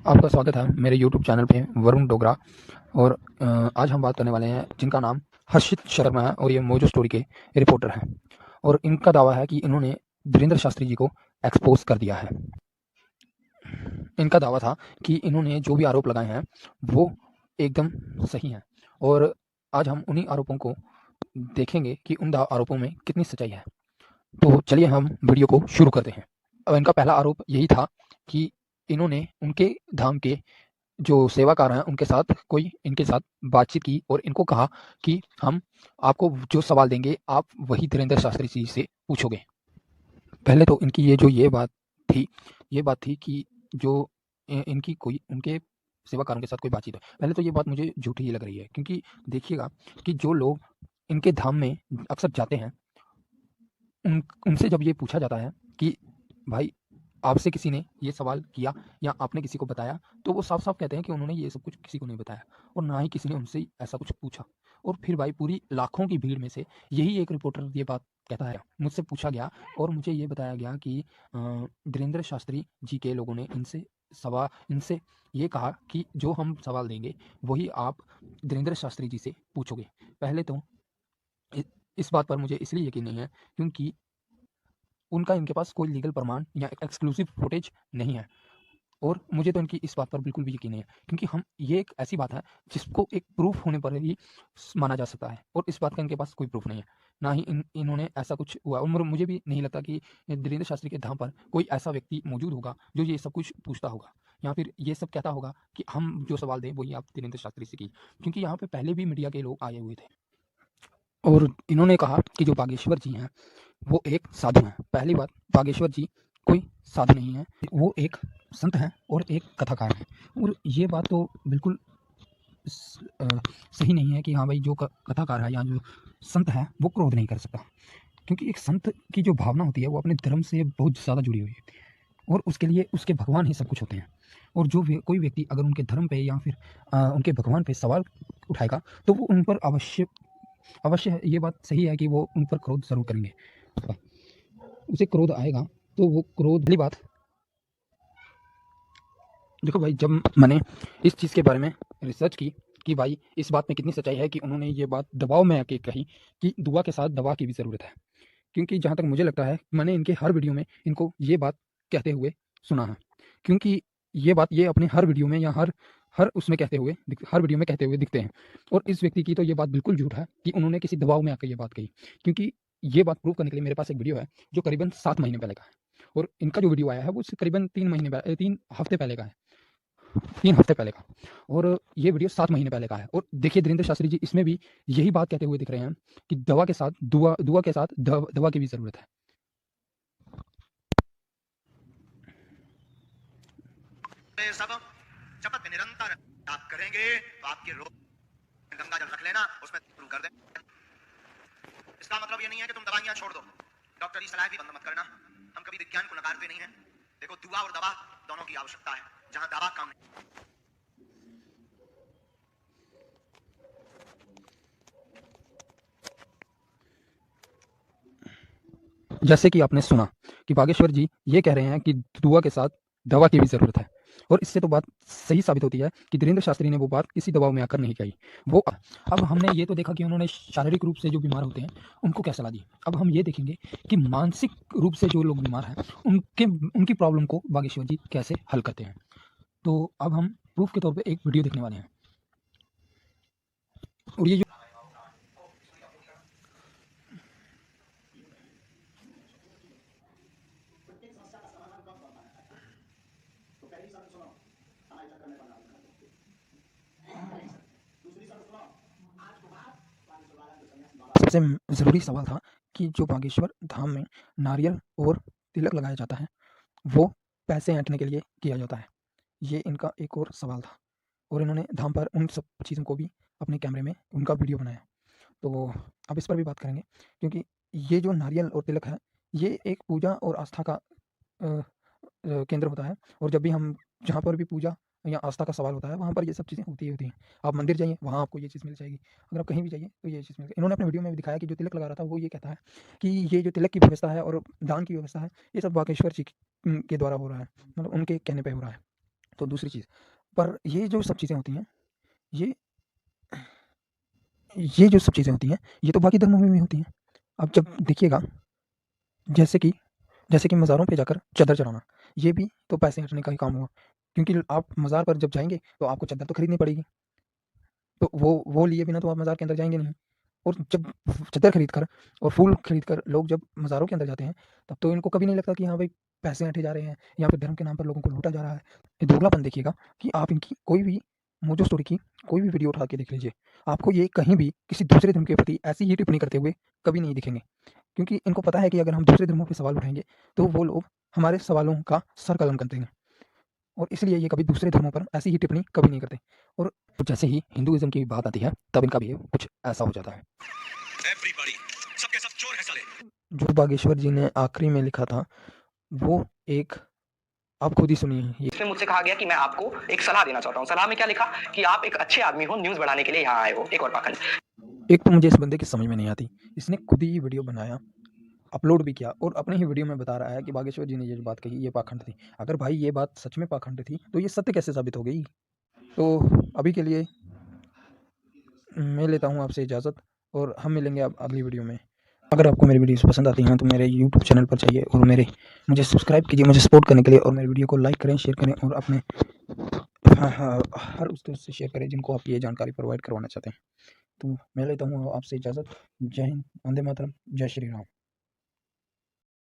आपका स्वागत है मेरे यूट्यूब चैनल पे वरुण डोगरा। और आज हम बात करने वाले हैं जिनका नाम हर्षित शर्मा है और ये मोजो स्टोरी के रिपोर्टर हैं। और इनका दावा है कि इन्होंने धीरेन्द्र शास्त्री जी को एक्सपोज कर दिया है। इनका दावा था कि इन्होंने जो भी आरोप लगाए हैं वो एकदम सही हैं। और आज हम उन्हीं आरोपों को देखेंगे कि उन आरोपों में कितनी सच्चाई है। तो चलिए हम वीडियो को शुरू करते हैं। अब इनका पहला आरोप यही था कि इन्होंने उनके धाम के जो सेवाकार हैं उनके साथ इनके साथ बातचीत की और इनको कहा कि हम आपको जो सवाल देंगे आप वही धीरेन्द्र शास्त्री जी से पूछोगे। पहले तो इनकी ये बात थी कि जो इनकी कोई उनके सेवाकारों के साथ कोई बातचीत है। पहले तो ये बात मुझे झूठी ही लग रही है, क्योंकि देखिएगा कि जो लोग इनके धाम में अक्सर जाते हैं उनसे जब ये पूछा जाता है कि भाई आपसे किसी ने ये सवाल किया या आपने किसी को बताया, तो वो साफ-साफ कहते हैं कि उन्होंने ये सब कुछ किसी को नहीं बताया और ना ही किसी ने उनसे ऐसा कुछ पूछा। और फिर भाई पूरी लाखों की भीड़ में से यही एक रिपोर्टर ये बात कहता है। मुझसे पूछा गया और मुझे ये बताया गया कि धीरेन्द्र शास्त्री जी के लोगों ने इनसे ये कहा कि जो हम सवाल देंगे वही आप धीरेन्द्र शास्त्री जी से पूछोगे। पहले तो इ इस बात पर मुझे इसलिए यकीन नहीं है क्योंकि उनका इनके पास कोई लीगल प्रमाण या एक्सक्लूसिव फुटेज नहीं है। और मुझे तो इनकी इस बात पर बिल्कुल भी यकीन नहीं है, क्योंकि हम ये एक ऐसी बात है जिसको एक प्रूफ होने पर ही माना जा सकता है और इस बात का इनके पास कोई प्रूफ नहीं है। ना ही इन्होंने ऐसा कुछ हुआ और मुझे भी नहीं लगता कि धीरेन्द्र शास्त्री के धाम पर कोई ऐसा व्यक्ति मौजूद होगा जो ये सब कुछ पूछता होगा या फिर ये सब कहता होगा कि हम जो सवाल दें वही आप धीरेन्द्र शास्त्री से कीजिए, क्योंकि यहाँ पे पहले भी मीडिया के लोग आए हुए थे और इन्होंने कहा कि जो बागेश्वर जी हैं वो एक साधु हैं। पहली बात, बागेश्वर जी कोई साधु नहीं है, वो एक संत हैं और एक कथाकार हैं। और ये बात तो बिल्कुल सही नहीं है कि हाँ भाई जो कथाकार है या जो संत है वो क्रोध नहीं कर सकता, क्योंकि एक संत की जो भावना होती है वो अपने धर्म से बहुत ज़्यादा जुड़ी हुई है और उसके लिए उसके भगवान ही सब कुछ होते हैं। और कोई व्यक्ति अगर उनके धर्म पे या फिर उनके भगवान पे सवाल उठाएगा तो वो उन पर अवश्य अवश्य ये बात सही है कि वो उन पर क्रोध ज़रूर करेंगे। उसे क्रोध आएगा तो वो क्रोध वाली बात। देखो भाई, जब मैंने इस चीज़ के बारे में रिसर्च की कि भाई इस बात में कितनी सच्चाई है कि उन्होंने ये बात दबाव में आके कही कि दुआ के साथ दवा की भी ज़रूरत है, क्योंकि जहाँ तक मुझे लगता है मैंने इनके हर वीडियो में इनको ये बात कहते हुए सुना है, क्योंकि ये बात ये अपने हर वीडियो में या हर हर उसमें कहते हुए हर वीडियो में कहते हुए दिखते हैं। और इस व्यक्ति की तो ये बात बिल्कुल झूठ है कि उन्होंने किसी दबाव में आकर ये बात कही, क्योंकि ये बात प्रूव करने के लिए मेरे पास एक वीडियो है जो करीबन 7 महीने पहले का है और इनका जो वीडियो आया है वो करीबन 3 हफ्ते पहले का है। 3 हफ्ते पहले का। और ये वीडियो 7 महीने पहले का है और देखिए धीरेन्द्र शास्त्री जी इसमें भी यही बात कहते हुए दिख रहे हैं कि दवा के साथ दुआ के साथ दवा की भी ज़रूरत है। सब शपथ निरंतर आप करेंगे तो आपके रोग गंगा जल रख लेना, उसमें शुरू कर दें। इसका मतलब ये नहीं है कि तुम दवाइयां छोड़ दो, डॉक्टरी सलाह भी बंद मत करना। हम कभी विज्ञान को नकारते नहीं है। देखो, दुआ और दवा दोनों की आवश्यकता है। जहां दवा काम नहीं, जैसे कि आपने सुना कि बागेश्वर जी ये कह रहे हैं कि दुआ के साथ दवा की भी ज़रूरत है और इससे तो बात सही साबित होती है कि धीरेन्द्र शास्त्री ने वो बात किसी दबाव में आकर नहीं कही। वो अब हमने ये तो देखा कि उन्होंने शारीरिक रूप से जो बीमार होते हैं उनको क्या सलाह दी। अब हम ये देखेंगे कि मानसिक रूप से जो लोग बीमार हैं उनकी प्रॉब्लम को बागेश्वर जी कैसे हल करते हैं। तो अब हम प्रूफ के तौर पे एक वीडियो देखने वाले हैं और ये जो सबसे ज़रूरी सवाल था कि जो बागेश्वर धाम में नारियल और तिलक लगाया जाता है वो पैसे ऐंठने के लिए किया जाता है। ये इनका एक और सवाल था और इन्होंने धाम पर उन सब चीज़ों को भी अपने कैमरे में उनका वीडियो बनाया। तो अब इस पर भी बात करेंगे, क्योंकि ये जो नारियल और तिलक है ये एक पूजा और आस्था का केंद्र होता है और जब भी हम जहाँ पर भी पूजा या आस्था का सवाल होता है वहाँ पर ये सब चीज़ें होती ही होती हैं। आप मंदिर जाइए वहाँ आपको ये चीज़ मिल जाएगी, अगर आप कहीं भी जाइए तो ये चीज़ मिलेगी। इन्होंने अपने वीडियो में भी दिखाया कि जो तिलक लगा रहा था वो ये कहता है कि ये जो तिलक की व्यवस्था है और दान की व्यवस्था है ये सब बागेश्वर जी के द्वारा हो रहा है, मतलब उनके कहने पे हो रहा है। तो दूसरी चीज़, पर ये जो सब चीज़ें होती हैं, ये ये जो सब चीज़ें होती हैं, ये तो बाकी धर्मों में भी होती हैं। अब जब देखिएगा, जैसे कि जैसे कि मज़ारों पे जाकर चद्दर चढ़ाना, ये भी तो पैसे हटने का ही काम हुआ। क्योंकि आप मज़ार पर जब जाएँगे, तो आपको चद्दर तो खरीदनी पड़ेगी। तो वो लिए बिना तो आप मज़ार के अंदर जाएँगे नहीं। और जब चद्दर खरीद कर और फूल खरीद कर लोग जब मज़ारों के अंदर जाते हैं, तब तो इनको कभी नहीं लगता कि हाँ भाई, पैसे ऐंठे जा रहे हैं या फिर धर्म के नाम पर लोगों को लूटा जा रहा है। ये दोगलापन देखिएगा कि आप इनकी कोई भी मोजो स्टोरी की कोई भी वीडियो उठा के देख लीजिए। आपको ये कहीं भी किसी दूसरे धर्म के प्रति ऐसी ही टिप्पणी करते हुए कभी नहीं दिखेंगे। क्योंकि इनको पता है कि अगर हम दूसरे धर्मों पे सवाल उठाएँगे, तो वो लोग हमारे सवालों का सर कलम कर देंगे। और इसलिए ये कभी दूसरे धर्मों पर ऐसी ही टिप्पणी कभी नहीं करते। और जैसे ही हिंदुइज़्म की बात आती है, तब इनका बिहेव कुछ ऐसा हो जाता है। Everybody, सबके सब चोर है साले। जो बागेश्वर जी ने आखिरी में लिखा था, वो एक आप खुद ही सुनिए ये। इसमें मुझसे कहा गया कि मैं आपको एक सलाह देना चाहता हूँ। सलाह में क्या लिखा कि आप एक अच्छे आदमी हो, न्यूज़ बढ़ाने के लिए यहाँ आए हो। एक और पाखंड। एक तो मुझे इस बंदे की समझ में नहीं आती। इसने खुद ही वीडियो बनाया, अपलोड भी किया और अपने ही वीडियो में बता रहा है कि बागेश्वर जी ने ये जो बात कही, ये पाखंड थी। अगर भाई ये बात सच में पाखंड थी, तो ये सत्य कैसे साबित हो गई? तो अभी के लिए मैं लेता हूँ आपसे इजाज़त और हम मिलेंगे अब अगली वीडियो में। अगर आपको मेरी वीडियोज़ पसंद आती हैं, तो मेरे यूट्यूब चैनल पर जाइए और मुझे सब्सक्राइब कीजिए, मुझे सपोर्ट करने के लिए, और मेरी वीडियो को लाइक करें, शेयर करें और अपने हर उस दोस्त से शेयर करें जिनको आप ये जानकारी प्रोवाइड करवाना चाहते हैं। तो मैं लेता हूँ आपसे इजाज़त। जय हिंद, वंदे मातरम, जय श्री राम।